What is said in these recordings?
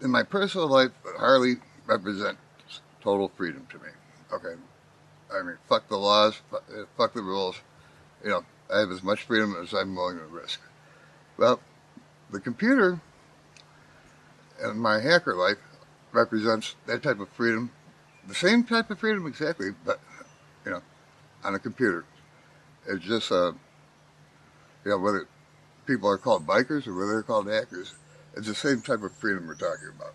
in my personal life, hardly represents total freedom to me. Okay, I mean, fuck the laws, fuck the rules. You know, I have as much freedom as I'm willing to risk. Well, the computer and my hacker life represents that type of freedom, the same type of freedom exactly, but, you know, on a computer. It's just, you know, whether people are called bikers or whether they're called hackers, it's the same type of freedom we're talking about.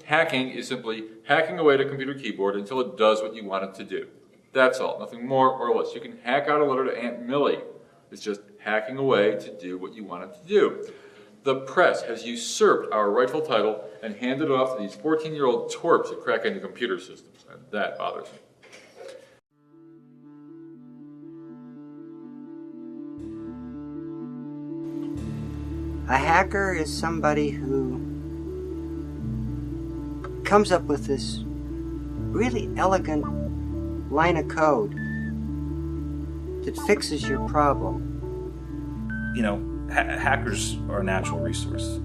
Hacking is simply hacking away at a computer keyboard until it does what you want it to do. That's all, nothing more or less. You can hack out a letter to Aunt Millie. It's just hacking away to do what you want it to do. The press has usurped our rightful title and handed it off to these 14-year-old twerps that crack into computer systems, and that bothers me. A hacker is somebody who comes up with this really elegant line of code that fixes your problem. You know, hackers are a natural resource.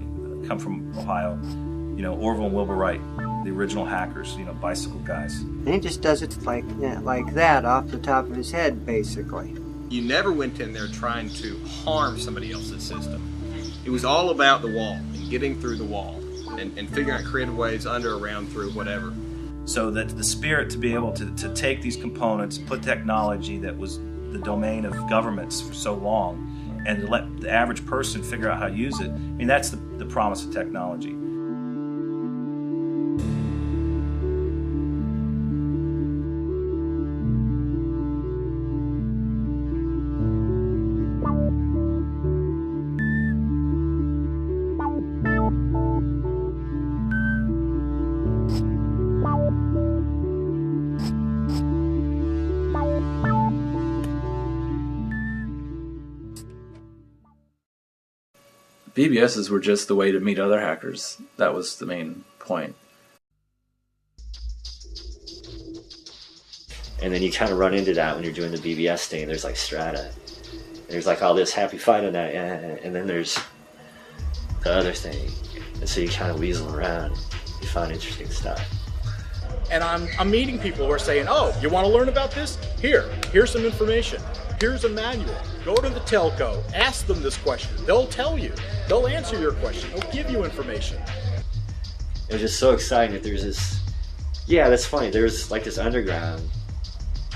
Come from Ohio. You know, Orville and Wilbur Wright, the original hackers, you know, bicycle guys. And he just does it like that off the top of his head, basically. You never went in there trying to harm somebody else's system. It was all about the wall and getting through the wall and figuring out creative ways under, around, through, whatever. So that the spirit to be able to take these components, put technology that was the domain of governments for so long, and to let the average person figure out how to use it, I mean, that's the promise of technology. BBSes were just the way to meet other hackers. That was the main point. And then you kind of run into that when you're doing the BBS thing. There's like strata. And there's like all this happy finding that, and then there's the other thing. And so you kind of weasel around. You find interesting stuff. And I'm meeting people who are saying, oh, you want to learn about this? Here's some information. Here's a manual. Go to the telco, ask them this question. They'll tell you. They'll answer your question. They'll give you information. It was just so exciting that there's this, yeah, that's funny. There's like this underground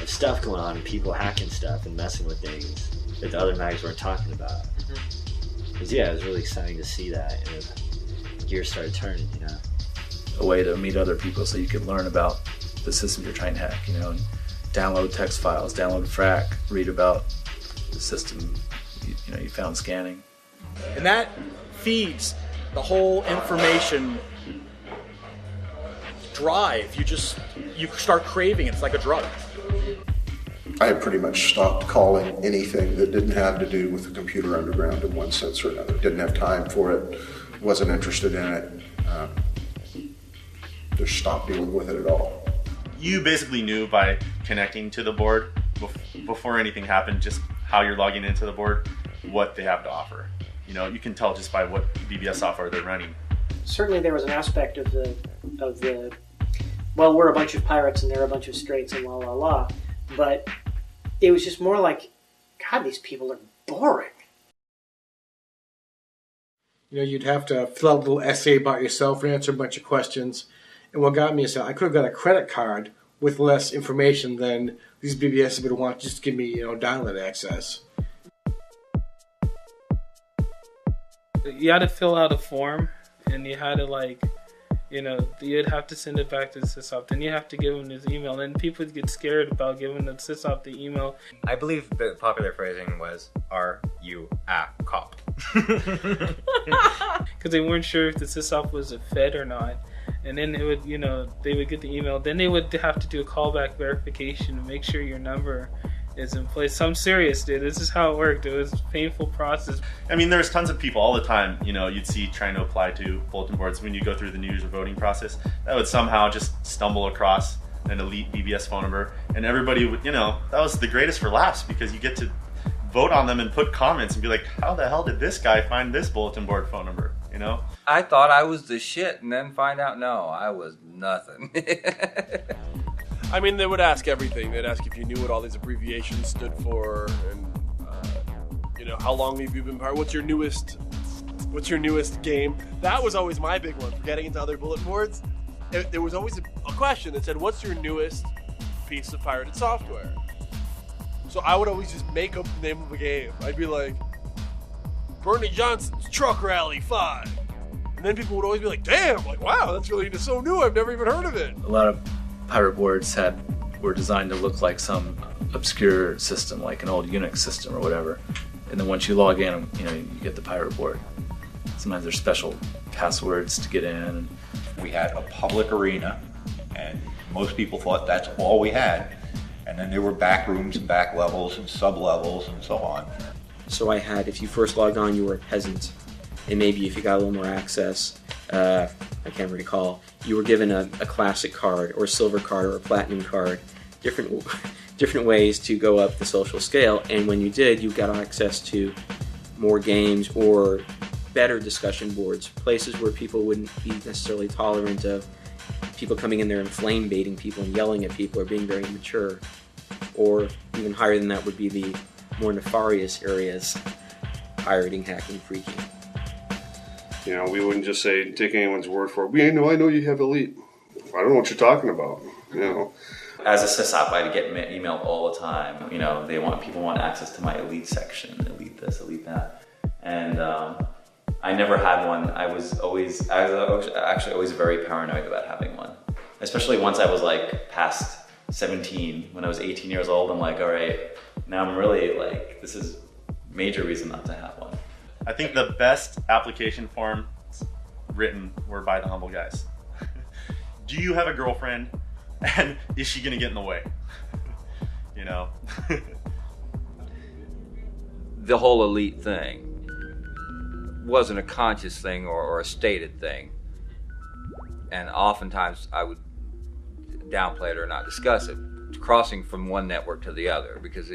of stuff going on and people hacking stuff and messing with things that the other mags weren't talking about. Because yeah, it was really exciting to see that, and the gears started turning, you know. A way to meet other people so you could learn about the system you're trying to hack, you know, and download text files, download FRAC, read about the system you found scanning. And that feeds the whole information drive. You start craving it. It's like a drug. I had pretty much stopped calling anything that didn't have to do with the computer underground in one sense or another. Didn't have time for it, wasn't interested in it. Just stopped dealing with it at all. You basically knew by connecting to the board before anything happened just how you're logging into the board, what they have to offer. You know, you can tell just by what BBS software they're running. Certainly there was an aspect of the well, we're a bunch of pirates and they're a bunch of straights and la la la, but it was just more like, God, these people are boring. You know, you'd have to fill out a little essay about yourself and answer a bunch of questions. And what got me is that I could have got a credit card with less information than these BBSs would want just to give me, download access. You had to fill out a form, and you had to you'd have to send it back to the sysop. Then you have to give them this email. And people get scared about giving the sysop the email. I believe the popular phrasing was, "Are you a cop?" Because they weren't sure if the sysop was a Fed or not. And then it would, they would get the email. Then they would have to do a callback verification to make sure your number is in place. So I'm serious, dude. This is how it worked. It was a painful process. I mean, there's tons of people all the time, you know, you'd see trying to apply to bulletin boards when you go through the New Year's voting process that would somehow just stumble across an elite BBS phone number, and everybody would, you know, that was the greatest for laughs because you get to vote on them and put comments and be like, how the hell did this guy find this bulletin board phone number, you know? I thought I was the shit and then find out, no, I was nothing. I mean, they would ask everything. They'd ask if you knew what all these abbreviations stood for, and you know, how long have you been part? What's your newest game? That was always my big one for getting into other bulletin boards. There was always a question that said, "What's your newest piece of pirated software?" So I would always just make up the name of a game. I'd be like, Bernie Johnson's Truck Rally 5. And then people would always be like, damn, like, wow, that's really just so new. I've never even heard of it. A lot of pirate boards were designed to look like some obscure system, like an old Unix system or whatever. And then once you log in, you know, you get the pirate board. Sometimes there's special passwords to get in. We had a public arena, and most people thought that's all we had. And then there were back rooms and back levels and sub levels and so on. So I had, if you first logged on, you were a peasant. And maybe if you got a little more access, I can't recall, you were given a classic card or a silver card or a platinum card, different ways to go up the social scale. And when you did, you got access to more games or better discussion boards, places where people wouldn't be necessarily tolerant of people coming in there and flame baiting people and yelling at people or being very mature. Or even higher than that would be the more nefarious areas, pirating, hacking, freaking. You know, we wouldn't just say, take anyone's word for it. I know you have elite. I don't know what you're talking about, you know. As a sysop, I get emailed all the time. You know, people want access to my elite section, elite this, elite that. And I never had one. I was actually always very paranoid about having one. Especially once I was like past 17, when I was 18 years old, I'm like, all right, now I'm really like, this is major reason not to have one. I think the best application forms written were by the humble guys. Do you have a girlfriend, and is she gonna get in the way? You know? The whole elite thing wasn't a conscious thing or a stated thing. And oftentimes I would downplay it or not discuss it, crossing from one network to the other, because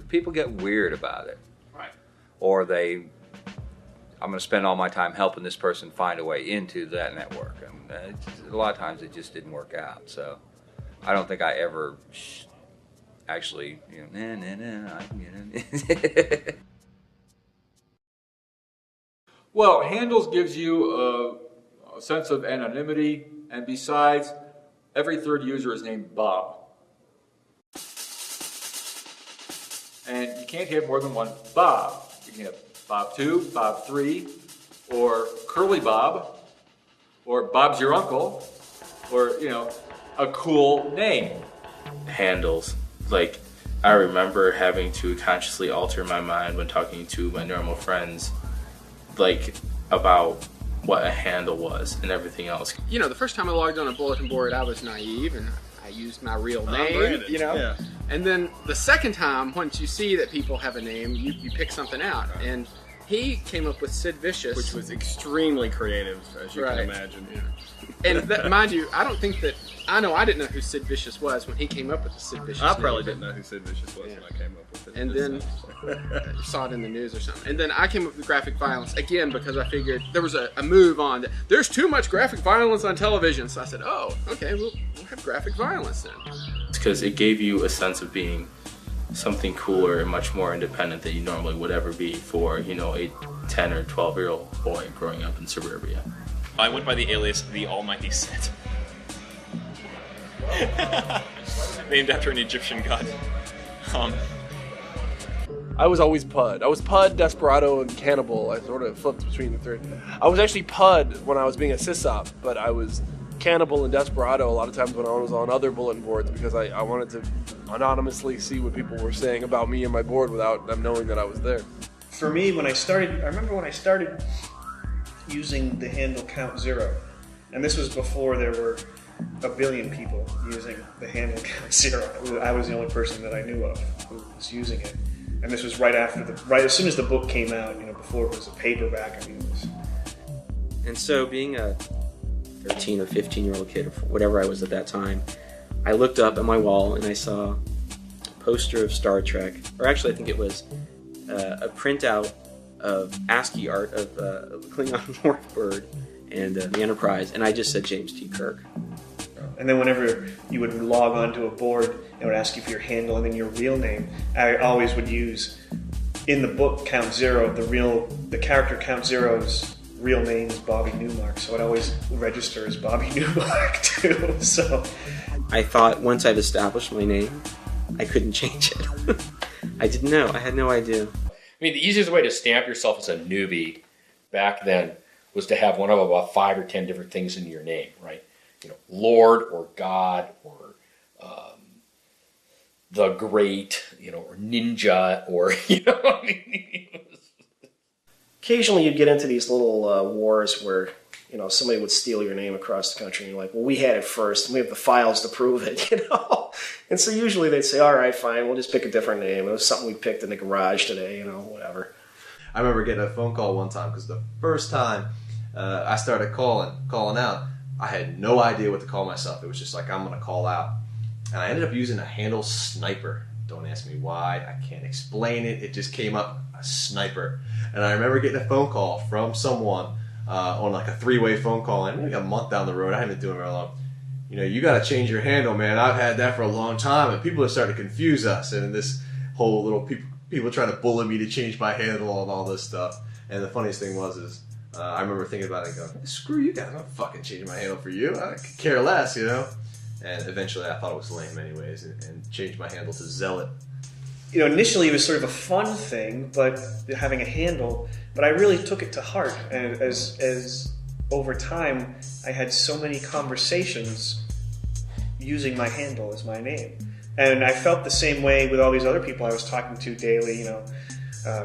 people get weird about it. Right. Or I'm going to spend all my time helping this person find a way into that network. And a lot of times it just didn't work out. So I don't think I ever actually, you know, I can get in. Well, handles gives you a sense of anonymity, and besides, every third user is named Bob. And you can't have more than one Bob. You can have Bob 2, Bob 3, or Curly Bob, or Bob's your uncle, or, you know, a cool name. Handles. Like, I remember having to consciously alter my mind when talking to my normal friends, like, about what a handle was and everything else. You know, the first time I logged on a bulletin board, I was naive and I used my real name, you know? Yeah. And then the second time, once you see that people have a name, you pick something out. And he came up with Sid Vicious. Which was extremely creative, as you can imagine. Yeah. And that, mind you, I didn't know who Sid Vicious was when he came up with the Sid Vicious I probably name. didn't know who Sid Vicious was when I came up with it. And then saw it in the news or something. And then I came up with graphic violence again because I figured there was a move on that there's too much graphic violence on television. So I said, oh, okay, we'll have graphic violence then. Because it gave you a sense of being something cooler and much more independent than you normally would ever be for, you know, a 10 or 12-year-old boy growing up in suburbia. I went by the alias The Almighty Set. Named after an Egyptian god. I was always Pud. I was Pud, Desperado, and Cannibal. I sort of flipped between the three. I was actually Pud when I was being a sysop, but I was Cannibal and Desperado a lot of times when I was on other bulletin boards because I wanted to anonymously see what people were saying about me and my board without them knowing that I was there. For me, I remember when I started using the handle count 0, And this was before there were a billion people using the handle count 0. I was the only person that I knew of who was using it. And this was right as soon as the book came out, before it was a paperback. I mean, it was. And so being a 13 or 15-year-old kid, or whatever I was at that time, I looked up at my wall and I saw a poster of Star Trek, or actually I think it was a printout of ASCII art of Klingon Warbird and the Enterprise, and I just said James T. Kirk. And then whenever you would log onto a board, it would ask you for your handle and then your real name. I always would use, in the book Count Zero, the character Count Zero's real name is Bobby Newmark, so I'd always register as Bobby Newmark too. So I thought once I'd established my name, I couldn't change it. I didn't know. I had no idea. I mean, the easiest way to stamp yourself as a newbie back then was to have one of about 5 or 10 different things in your name, right? Lord or God or the Great, or Ninja, or Occasionally, you'd get into these little wars where somebody would steal your name across the country, and you're like, well, we had it first, and we have the files to prove it, And so usually they'd say, all right, fine, we'll just pick a different name. It was something we picked in the garage today, whatever. I remember getting a phone call one time because the first time I started calling out, I had no idea what to call myself. It was just like, I'm going to call out. And I ended up using a handle Sniper. Don't ask me why. I can't explain it. It just came up, a Sniper. And I remember getting a phone call from someone on like a 3-way phone call. And maybe a month down the road, I haven't been doing it very long. You got to change your handle, man. I've had that for a long time. And people are starting to confuse us. And this whole little people trying to bully me to change my handle and all this stuff. And the funniest thing was I remember thinking about it and going, screw you guys, I'm not fucking changing my handle for you. I could care less, And eventually I thought it was lame anyways and changed my handle to Zealot. Initially it was sort of a fun thing, but having a handle, but I really took it to heart. And as over time, I had so many conversations using my handle as my name. And I felt the same way with all these other people I was talking to daily,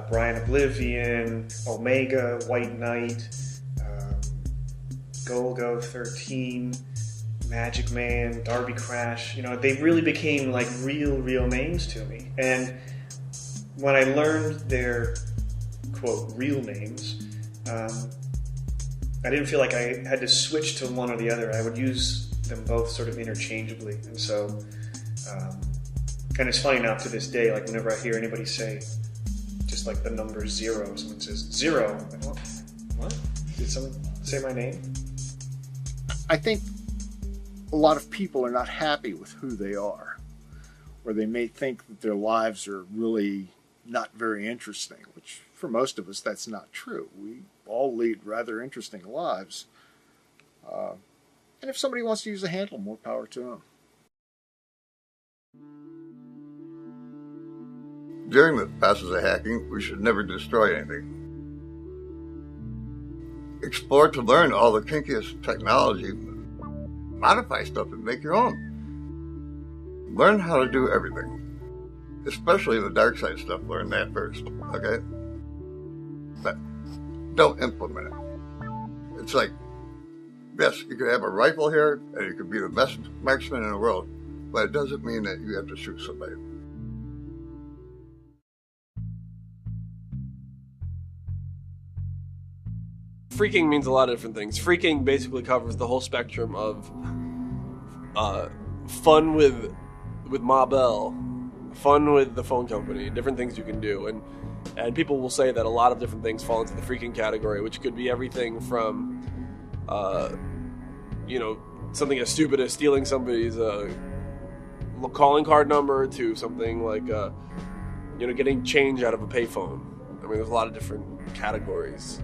Brian Oblivion, Omega, White Knight, Golgo 13, Magic Man, Darby Crash. They really became like real names to me. And when I learned their, quote, real names, I didn't feel like I had to switch to one or the other. I would use them both sort of interchangeably. And so, and it's funny now to this day, like whenever I hear anybody say, just like the number 0, someone says 0. I'm like, what? Did someone say my name? I think a lot of people are not happy with who they are, or they may think that their lives are really not very interesting, which for most of us that's not true. We all lead rather interesting lives. And if somebody wants to use a handle, more power to them. During the process of hacking, we should never destroy anything. Explore to learn all the kinkiest technology, modify stuff and make your own. Learn how to do everything, especially the dark side stuff. Learn that first, okay? But don't implement it. It's like, yes, you could have a rifle here and you could be the best marksman in the world, but it doesn't mean that you have to shoot somebody. Freaking means a lot of different things. Freaking basically covers the whole spectrum of fun with Ma Bell, fun with the phone company, different things you can do. And people will say that a lot of different things fall into the freaking category, which could be everything from, something as stupid as stealing somebody's calling card number to something like, getting change out of a payphone. I mean, there's a lot of different categories.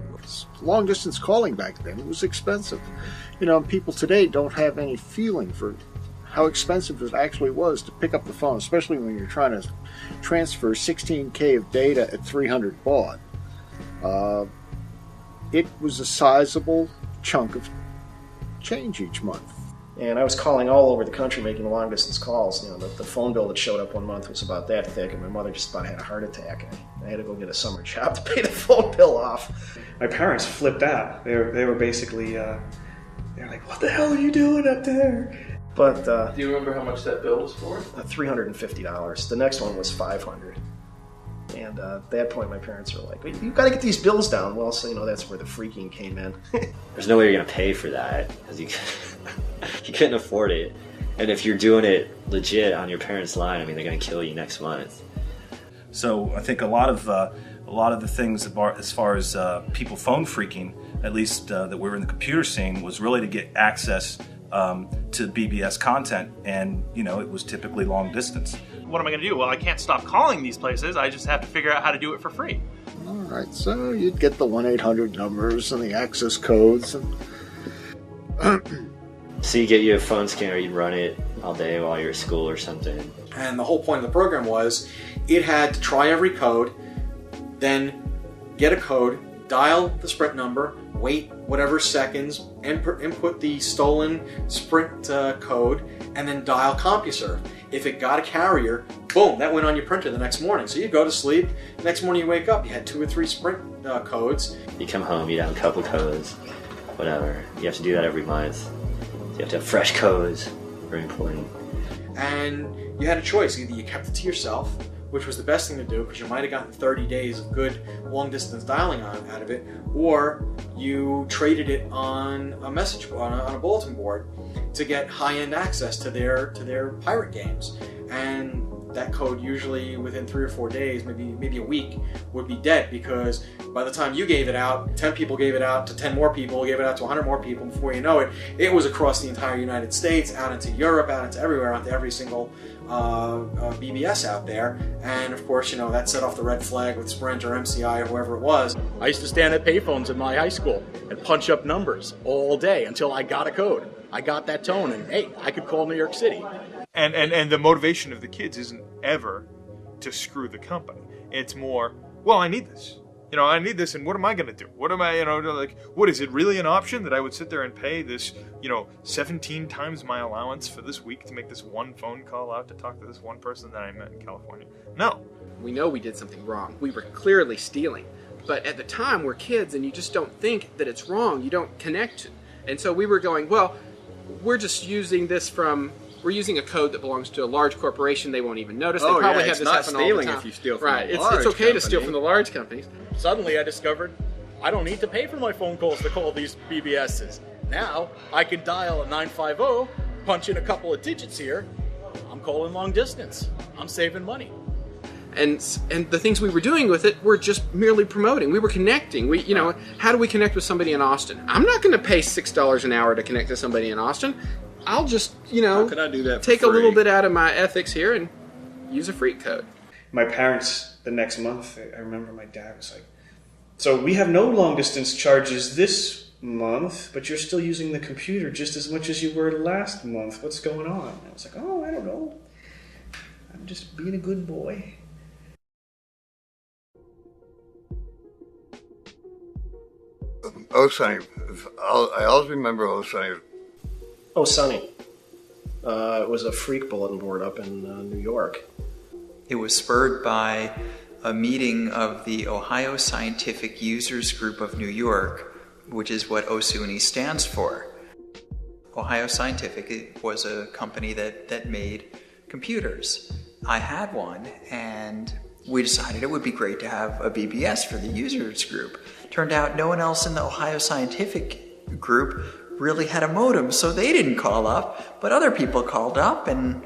Long distance calling back then, it was expensive. People today don't have any feeling for how expensive it actually was to pick up the phone, especially when you're trying to transfer 16K of data at 300 baud. It was a sizable chunk of change each month. And I was calling all over the country making long distance calls. The phone bill that showed up one month was about that thick, and my mother just about had a heart attack. I had to go get a summer job to pay the phone bill off. My parents flipped out. They were basically They're like, what the hell are you doing up there? But do you remember how much that bill was for? $350. The next one was $500. And at that point, my parents were like, "You got to get these bills down." Well, so that's where the freaking came in. There's no way you're gonna pay for that because you couldn't afford it. And if you're doing it legit on your parents' line, I mean, they're gonna kill you next month. So I think a lot of the things as far as people phone freaking, at least that we're in the computer scene, was really to get access to BBS content, and it was typically long distance. What am I going to do? Well, I can't stop calling these places. I just have to figure out how to do it for free. All right, so you'd get the 1-800 numbers and the access codes. So you get you a phone scanner, you run it all day while you're at school or something. And the whole point of the program was it had to try every code, then get a code, dial the Sprint number, wait whatever seconds, input the stolen Sprint code, and then dial CompuServe. If it got a carrier, boom, that went on your printer the next morning. So you go to sleep, next morning you wake up, you had 2 or 3 Sprint codes. You come home, you have a couple codes, whatever. You have to do that every month. You have to have fresh codes, very important. And you had a choice. Either you kept it to yourself, which was the best thing to do because you might have gotten 30 days of good long-distance dialing out of it, or you traded it on a message board, on a bulletin board, to get high-end access to their pirate games. And that code usually within 3 or 4 days, maybe a week, would be dead because by the time you gave it out, 10 people gave it out to 10 more people, gave it out to 100 more people. Before you know it, it was across the entire United States, out into Europe, out into everywhere, out to every single BBS out there. And of course, that set off the red flag with Sprint or MCI or whoever it was. I used to stand at payphones in my high school and punch up numbers all day until I got a code. I got that tone, and hey, I could call New York City. And the motivation of the kids isn't ever to screw the company. It's more, well, I need this. I need this, and what am I going to do? What am I, what is it really an option that I would sit there and pay this, 17 times my allowance for this week to make this one phone call out to talk to this one person that I met in California? No. We know we did something wrong. We were clearly stealing. But at the time, we're kids, and you just don't think that it's wrong. You don't connect. And so we were going, well, we're just using this we're using a code that belongs to a large corporation. They won't even notice. They probably have this happen all the time. If you steal from right. It's okay to steal from the large companies. Suddenly I discovered I don't need to pay for my phone calls to call these BBSs. Now I can dial a 950, punch in a couple of digits here. I'm calling long distance. I'm saving money. And the things we were doing with it were just merely promoting. We were connecting. How do we connect with somebody in Austin? I'm not going to pay $6 an hour to connect to somebody in Austin. I'll just, How can I do that for take free? a little bit out of my ethics here and use a freak code. My parents, the next month, I remember my dad was like, so we have no long distance charges this month, but you're still using the computer just as much as you were last month. What's going on? And I was like, oh, I don't know. I'm just being a good boy. Oh, Sonny. I always remember Oh, Sonny. Oh, Sonny. It was a freak bulletin board up in New York. It was spurred by a meeting of the Ohio Scientific Users Group of New York, which is what OSUNY stands for. Ohio Scientific was a company that made computers. I had one, and we decided it would be great to have a BBS for the users group. Turned out no one else in the Ohio Scientific group really had a modem, so they didn't call up, but other people called up, and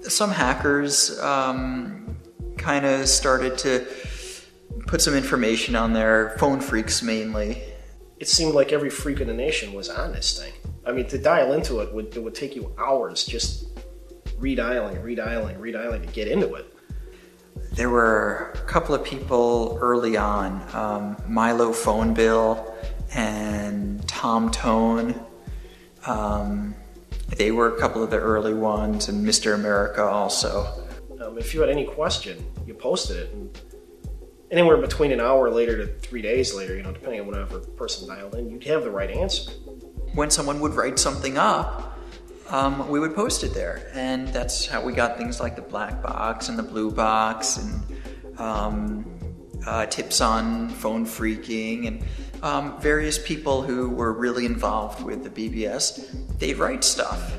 some hackers kind of started to put some information on there, phone freaks mainly. It seemed like every freak in the nation was on this thing. I mean, to dial into it would take you hours just redialing to get into it. There were a couple of people early on, Milo Phone Bill and Tom Tone. They were a couple of the early ones, and Mr. America also. If you had any question, you posted it, and anywhere between an hour later to 3 days later, depending on whatever person dialed in, you'd have the right answer. When someone would write something up, we would post it there, and that's how we got things like the black box and the blue box, and tips on phone freaking, and Various people who were really involved with the BBS, they'd write stuff.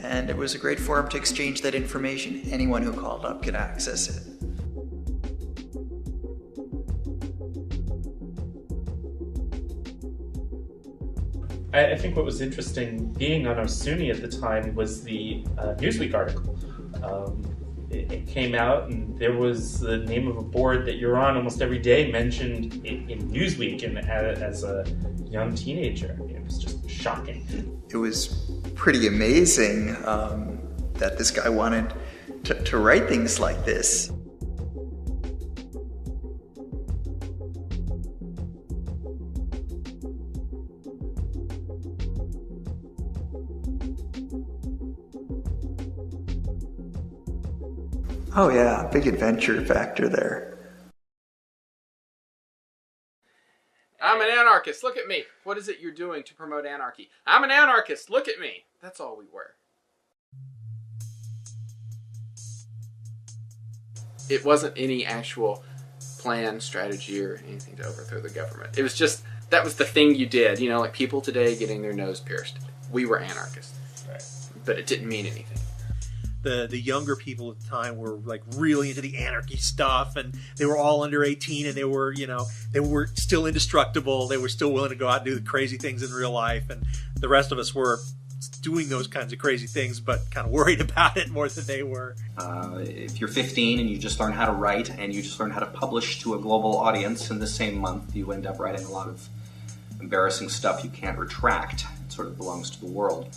And it was a great forum to exchange that information. Anyone who called up could access it. I think what was interesting being on OSUNY at the time was the Newsweek article. It came out and there was the name of a board that you're on almost every day mentioned in Newsweek and as a young teenager. I mean, it was just shocking. It was pretty amazing that this guy wanted to write things like this. Oh yeah, big adventure factor there. I'm an anarchist, look at me. What is it you're doing to promote anarchy? I'm an anarchist, look at me. That's all we were. It wasn't any actual plan, strategy, or anything to overthrow the government. It was just, that was the thing you did. You know, like people today getting their nose pierced. We were anarchists. Right. But it didn't mean anything. The younger people at the time were like really into the anarchy stuff, and they were all under 18, and they were, you know, they were still indestructible. They were still willing to go out and do the crazy things in real life, and the rest of us were doing those kinds of crazy things, but kind of worried about it more than they were. If you're 15 and you just learn how to write and you just learn how to publish to a global audience in the same month, you end up writing a lot of embarrassing stuff you can't retract. It sort of belongs to the world.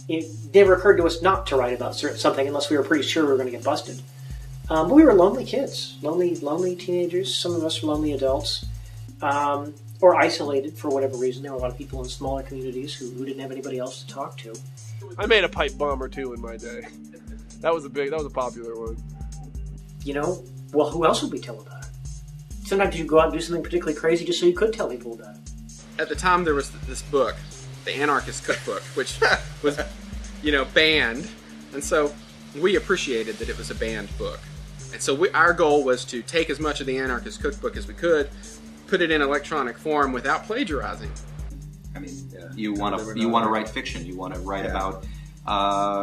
It never occurred to us not to write about something unless we were pretty sure we were going to get busted. But we were lonely kids, lonely teenagers. Some of us were lonely adults, or isolated for whatever reason. There were a lot of people in smaller communities who didn't have anybody else to talk to. I made a pipe bomb or two in my day. That was a popular one. You know, well, who else would we tell about it? Sometimes you go out and do something particularly crazy just so you could tell people about it. At the time, there was this book, the Anarchist Cookbook, which was, you know, banned, and so we appreciated that it was a banned book. And so our goal was to take as much of the Anarchist Cookbook as we could, put it in electronic form without plagiarizing. I mean, you want to write fiction. You want to write about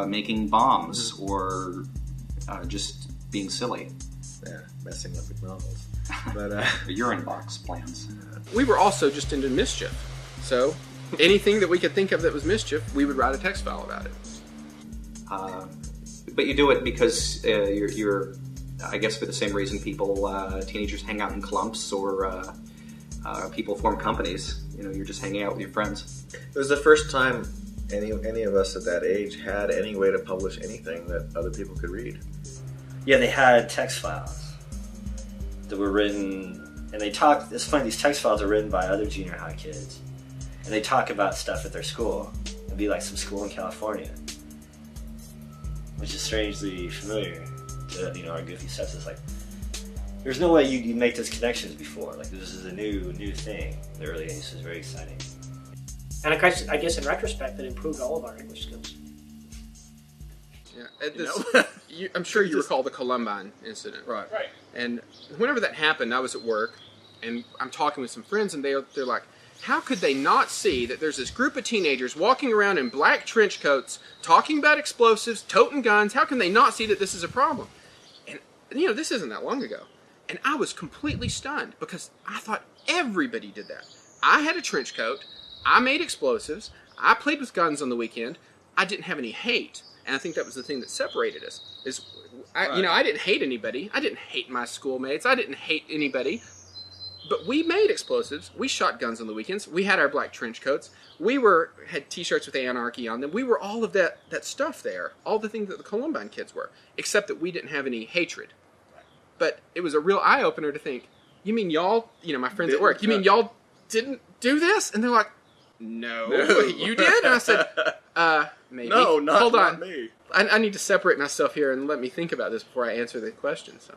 making bombs or just being silly. Yeah, messing up McDonald's. But urine box plans. We were also just into mischief, so anything that we could think of that was mischief, we would write a text file about it. But you do it because you're, I guess, for the same reason teenagers hang out in clumps or people form companies. You know, you're just hanging out with your friends. It was the first time any of us at that age had any way to publish anything that other people could read. Yeah, they had text files that were written, and they talked. It's funny, these text files are written by other junior high kids, and they talk about stuff at their school. It'd be like some school in California, which is strangely familiar to, you know, our goofy stuff. It's like, there's no way you'd make those connections before. Like, this is a new thing in the early 80s. This is very exciting. And I guess in retrospect, that improved all of our English skills. Yeah, I'm sure you recall the Columbine incident. Right. And whenever that happened, I was at work, and I'm talking with some friends, and they're like, how could they not see that there's this group of teenagers walking around in black trench coats, talking about explosives, toting guns? How can they not see that this is a problem? And, you know, this isn't that long ago. And I was completely stunned because I thought everybody did that. I had a trench coat. I made explosives. I played with guns on the weekend. I didn't have any hate. And I think that was the thing that separated us. You know, I didn't hate anybody. I didn't hate my schoolmates. I didn't hate anybody. But we made explosives. We shot guns on the weekends. We had our black trench coats. We had T-shirts with anarchy on them. We were all of that stuff there. All the things that the Columbine kids were. Except that we didn't have any hatred. But it was a real eye-opener to think, you mean y'all, you know, my friends at work, you mean y'all didn't do this? And they're like, no. You did? And I said, maybe. No, Hold on. not me. I need to separate myself here and let me think about this before I answer the question. So,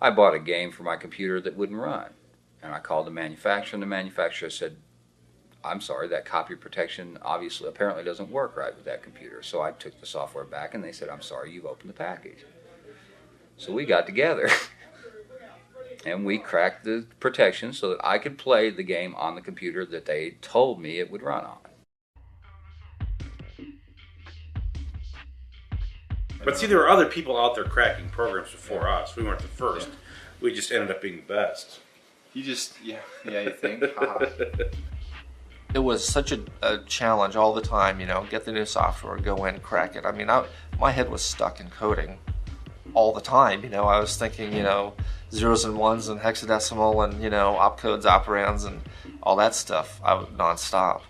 I bought a game for my computer that wouldn't run. And I called the manufacturer, and the manufacturer said, I'm sorry, that copy protection apparently doesn't work right with that computer. So I took the software back, and they said, I'm sorry, you've opened the package. So we got together. And we cracked the protection so that I could play the game on the computer that they told me it would run on. But see, there were other people out there cracking programs before us. We weren't the first. We just ended up being the best. You just, you think? It was such a challenge all the time, get the new software, go in, crack it. I mean, my head was stuck in coding all the time. I was thinking, zeros and ones and hexadecimal and, opcodes, operands and all that stuff nonstop.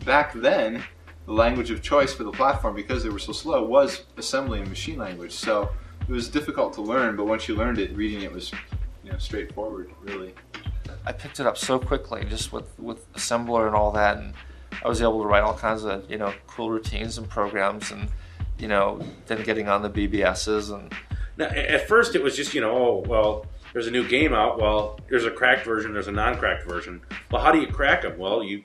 Back then, the language of choice for the platform, because they were so slow, was assembly and machine language. So it was difficult to learn, but once you learned it, reading it was straightforward, really. I picked it up so quickly, just with assembler and all that, and I was able to write all kinds of cool routines and programs, and then getting on the BBSes. And now, at first, it was just there's a new game out. Well, there's a cracked version, there's a non-cracked version. Well, how do you crack them? Well, you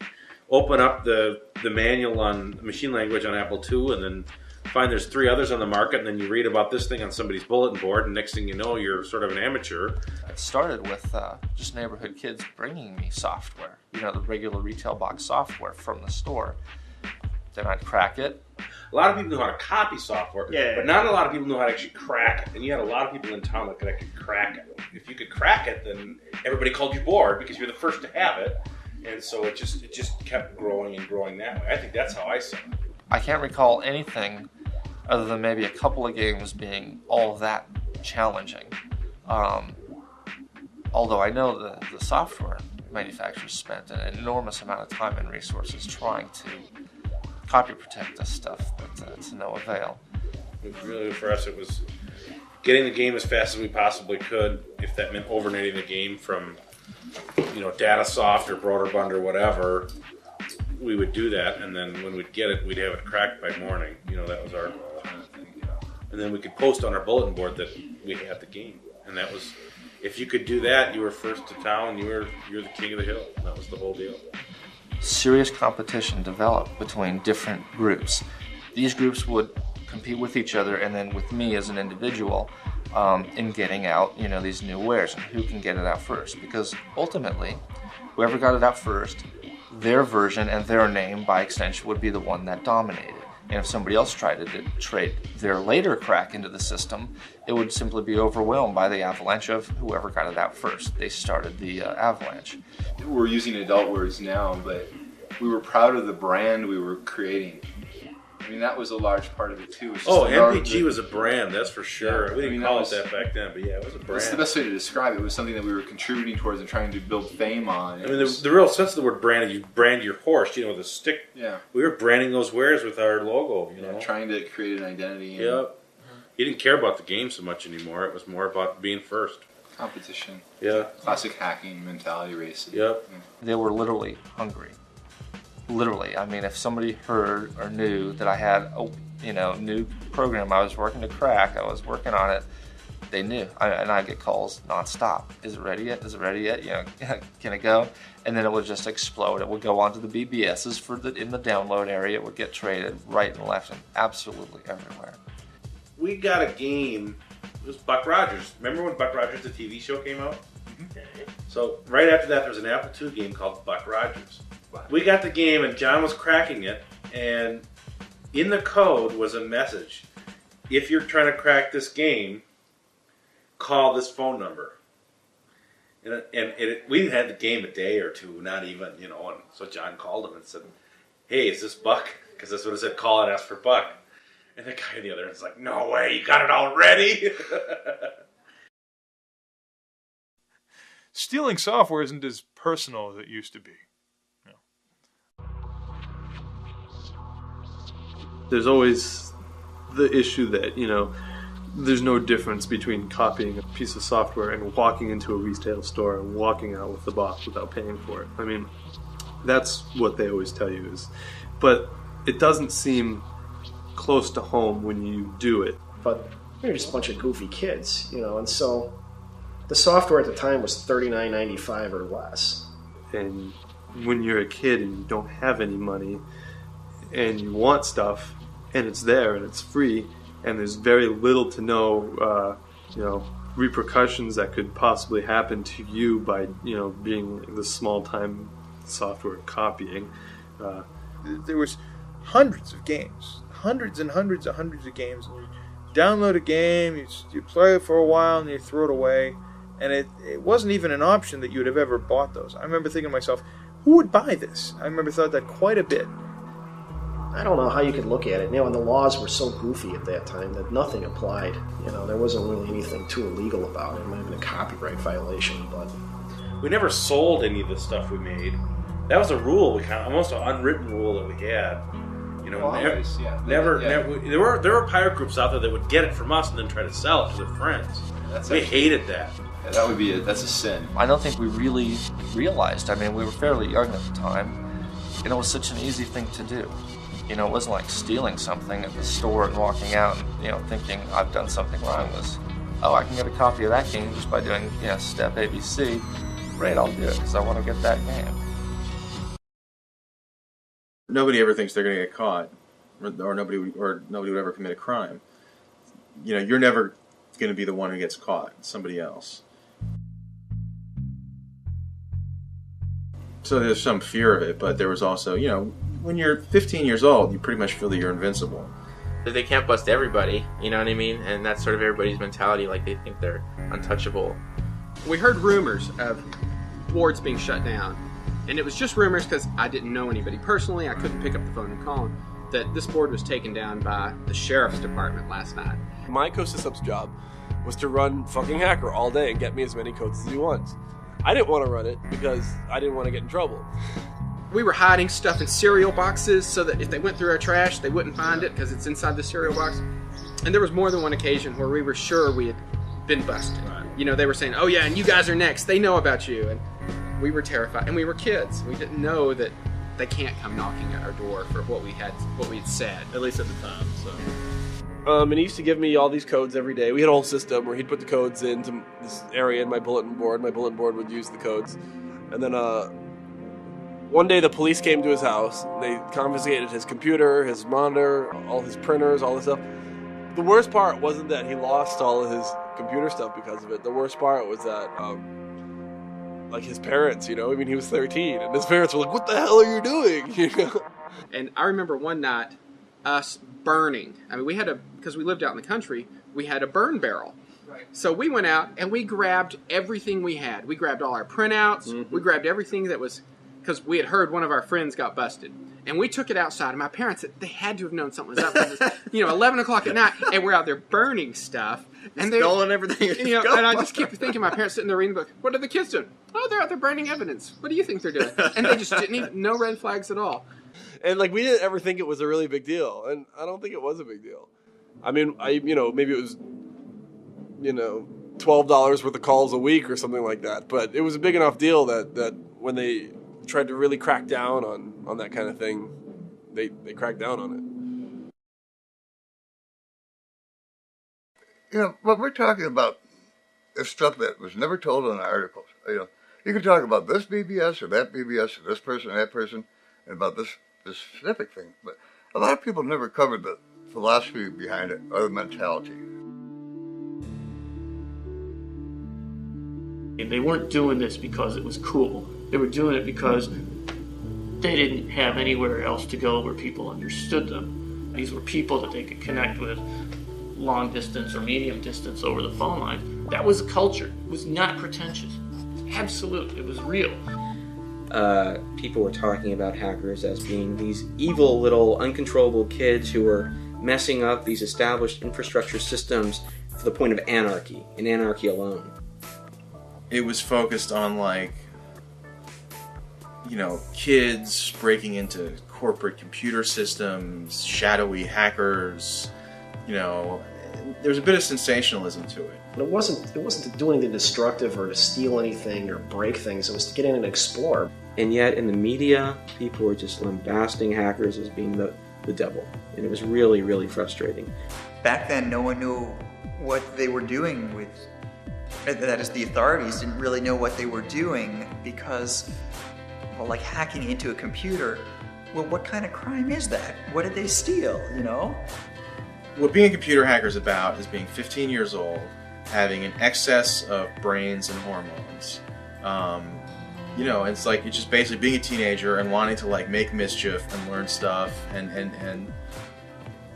open up the manual on machine language on Apple II, and then find there's 3 others on the market, and then you read about this thing on somebody's bulletin board, and next thing you know, you're sort of an amateur. It started with just neighborhood kids bringing me software, the regular retail box software from the store. Then I'd crack it. A lot of people know how to copy software, but not a lot of people know how to actually crack it. And you had a lot of people in town that could actually crack it. If you could crack it, then everybody called you bored because you're the first to have it. And so it just kept growing and growing that way. I think that's how I saw it. I can't recall anything other than maybe a couple of games being all that challenging. Although I know the software manufacturers spent an enormous amount of time and resources trying to copy protect this stuff, but to no avail. Really, for us, it was getting the game as fast as we possibly could. If that meant overnighting the game from, Datasoft or Broderbund or whatever, we would do that. And then when we'd get it, we'd have it cracked by morning. That was our goal. And then we could post on our bulletin board that we had the game. And that was, if you could do that, you were first to town. You're the king of the hill. That was the whole deal. Serious competition developed between different groups. These groups would compete with each other and then with me as an individual in getting out, these new wares and who can get it out first. Because ultimately, whoever got it out first, their version and their name by extension would be the one that dominated. And if somebody else tried to trade their later crack into the system, it would simply be overwhelmed by the avalanche of whoever got it out first. They started the avalanche. We're using adult words now, but we were proud of the brand we were creating. I mean, that was a large part of it too. MPG was a brand, that's for sure. We didn't call it that back then, but yeah, it was a brand. That's the best way to describe it. It was something that we were contributing towards and trying to build fame on. I mean, the real sense of the word brand, you brand your horse, with a stick. Yeah. We were branding those wares with our logo, trying to create an identity. Yep. You didn't care about the game so much anymore. It was more about being first. Competition. Yeah. Classic hacking mentality race. Yep. Yeah. They were literally hungry. Literally. I mean, if somebody heard or knew that I had a new program I was working to crack, I was working on it, they knew. And I'd get calls nonstop. Is it ready yet? Is it ready yet? Can it go? And then it would just explode. It would go onto the BBSes in the download area. It would get traded right and left and absolutely everywhere. We got a game. It was Buck Rogers. Remember when Buck Rogers, the TV show, came out? Mm-hmm. So right after that, there was an Apple II game called Buck Rogers. We got the game, and John was cracking it, and in the code was a message. If you're trying to crack this game, call this phone number. And we had the game a day or two, not even, and so John called him and said, hey, is this Buck? Because that's what it said, call and ask for Buck. And the guy on the other end was like, no way, you got it already? Stealing software isn't as personal as it used to be. There's always the issue that, there's no difference between copying a piece of software and walking into a retail store and walking out with the box without paying for it. I mean, that's what they always tell you is. But it doesn't seem close to home when you do it. But we were just a bunch of goofy kids, and so the software at the time was $39.95 or less. And when you're a kid and you don't have any money and you want stuff, and it's there and it's free, and there's very little to no repercussions that could possibly happen to you by, being the small-time software copying. There was hundreds of games, hundreds and hundreds of games. And you download a game, you play it for a while, and you throw it away. And it wasn't even an option that you would have ever bought those. I remember thinking to myself, who would buy this? I remember thought that quite a bit. I don't know how you could look at it, and the laws were so goofy at that time that nothing applied. There wasn't really anything too illegal about it. It might have been a copyright violation, but we never sold any of the stuff we made. That was a rule, almost an unwritten rule that we had. Never. There were pirate groups out there that would get it from us and then try to sell it to their friends. We hated that. Yeah, that's a sin. I don't think we really realized. I mean, we were fairly young at the time. It was such an easy thing to do. It wasn't like stealing something at the store and walking out and, thinking I've done something wrong. It was, I can get a copy of that game just by doing, step ABC. Great, I'll do it because I want to get that game. Nobody ever thinks they're going to get caught, or nobody would ever commit a crime. You're never going to be the one who gets caught. It's somebody else. So there's some fear of it, but there was also, when you're 15 years old, you pretty much feel that you're invincible. They can't bust everybody, you know what I mean? And that's sort of everybody's mentality, like they think they're untouchable. We heard rumors of wards being shut down. And it was just rumors because I didn't know anybody personally. I couldn't pick up the phone and call them. That this board was taken down by the sheriff's department last night. My co-sysup's job was to run fucking hacker all day and get me as many codes as he wants. I didn't want to run it because I didn't want to get in trouble. We were hiding stuff in cereal boxes so that if they went through our trash, they wouldn't find it because it's inside the cereal box. And there was more than one occasion where we were sure we had been busted. Right. They were saying, oh yeah, and you guys are next. They know about you. And we were terrified. And we were kids. We didn't know that they can't come knocking at our door for what we had said. At least at the time, so. And he used to give me all these codes every day. We had a whole system where he'd put the codes into this area in my bulletin board. My bulletin board would use the codes. And then one day the police came to his house. They confiscated his computer, his monitor, all his printers, all this stuff. The worst part wasn't that he lost all of his computer stuff because of it. The worst part was that, his parents, he was 13, and his parents were like, what the hell are you doing? And I remember one night, us burning. I mean, because we lived out in the country, we had a burn barrel. Right. So we went out and we grabbed everything we had. We grabbed all our printouts. Mm-hmm. We grabbed everything that was, because we had heard one of our friends got busted. And we took it outside. And my parents, they had to have known something was up. It was, 11 o'clock at night, and we're out there burning stuff. And they're stolen everything. And I just keep thinking, my parents sitting there reading the book. What are the kids doing? Oh, they're out there burning evidence. What do you think they're doing? And they just didn't even, no red flags at all. And we didn't ever think it was a really big deal, and I don't think it was a big deal. I mean, maybe it was, $12 worth of calls a week or something like that. But it was a big enough deal that when they tried to really crack down on that kind of thing, they cracked down on it. What we're talking about is stuff that was never told in articles. You can talk about this BBS or that BBS or this person or that person and about this specific thing, but a lot of people never covered the philosophy behind it or the mentality. They weren't doing this because it was cool. They were doing it because they didn't have anywhere else to go where people understood them. These were people that they could connect with long distance or medium distance over the phone line. That was a culture. It was not pretentious. Absolute. It was real. People were talking about hackers as being these evil little uncontrollable kids who were messing up these established infrastructure systems to the point of anarchy, and anarchy alone. It was focused on kids breaking into corporate computer systems, shadowy hackers, there's a bit of sensationalism to it. It wasn't to do anything destructive or to steal anything or break things. It was to get in and explore. And yet in the media, people were just lambasting hackers as being the devil. And it was really, really frustrating. Back then, no one knew what they were doing with, that is, the authorities didn't really know what they were doing because, hacking into a computer, what kind of crime is that? What did they steal, What being a computer hacker is about is being 15 years old having an excess of brains and hormones. You know, it's like it's just basically being a teenager and wanting to like make mischief and learn stuff and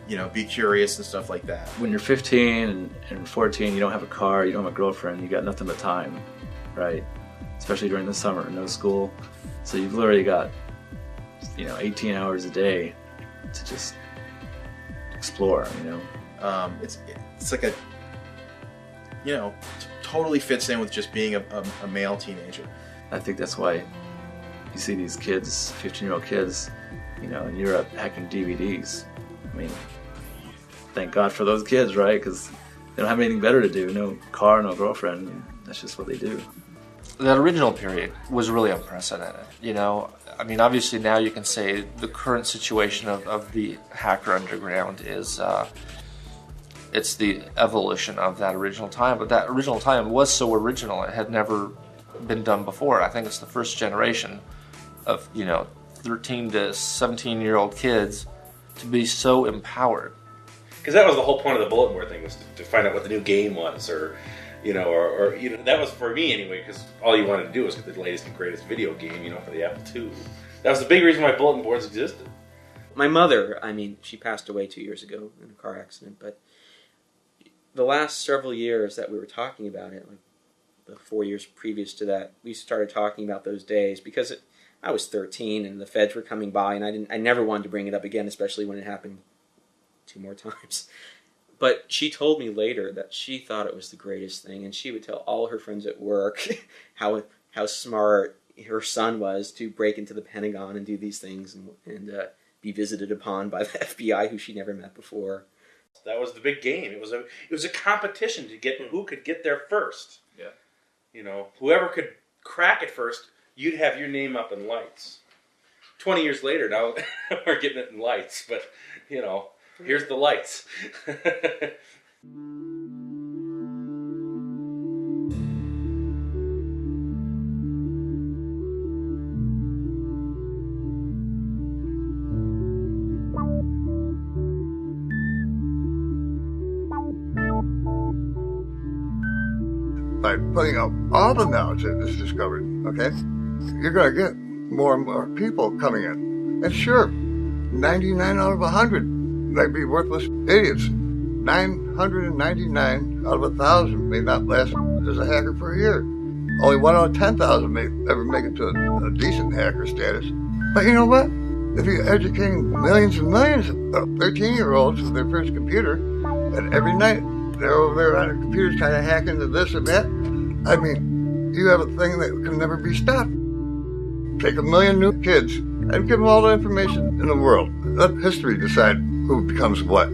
you know, be curious and stuff like that. When you're 15 and 14, you don't have a car, you don't have a girlfriend, you got nothing but time, right? Especially during the summer, no school. So you've literally got, you know, 18 hours a day to just explore, you know? It's like a, you know, totally fits in with just being a male teenager. I think that's why you see these kids, 15-year-old kids, you know, in Europe hacking DVDs. I mean, thank God for those kids, right? Because they don't have anything better to do. No car, no girlfriend. That's just what they do. That original period was really unprecedented. You know, I mean, obviously now you can say the current situation of the hacker underground is it's the evolution of that original time. But that original time was so original; it had never been done before. I think it's the first generation of, you know, 13 to 17-year-old kids to be so empowered. Because that was the whole point of the bulletin board thing, was to find out what the new game was, or you know, or you know, that was for me anyway. Because all you wanted to do was get the latest and greatest video game, you know, for the Apple II. That was the big reason why bulletin boards existed. My mother, I mean, she passed away 2 years ago in a car accident, but the last several years that we were talking about it, like the 4 years previous to that, we started talking about those days because I was 13 and the feds were coming by, and I never wanted to bring it up again, especially when it happened 2 more times. But she told me later that she thought it was the greatest thing, and she would tell all her friends at work how smart her son was to break into the Pentagon and do these things and be visited upon by the FBI, who she never met before. That was the big game. It was a competition to get who could get there first. Yeah. You know, whoever could crack it first, you'd have your name up in lights. 20 years later, now we're getting it in lights, but, you know, here's the lights. By putting out all the knowledge that is discovered, okay, you're going to get more and more people coming in. And sure, 99 out of 100 might be worthless idiots. 999 out of 1,000 may not last as a hacker for a year. Only 1 out of 10,000 may ever make it to a decent hacker status. But you know what? If you're educating millions and millions of 13-year-olds with their first computer, and every night they're over there on their computers trying to hack into this or that, I mean, you have a thing that can never be stopped. Take 1 million new kids and give them all the information in the world. Let history decide who becomes what.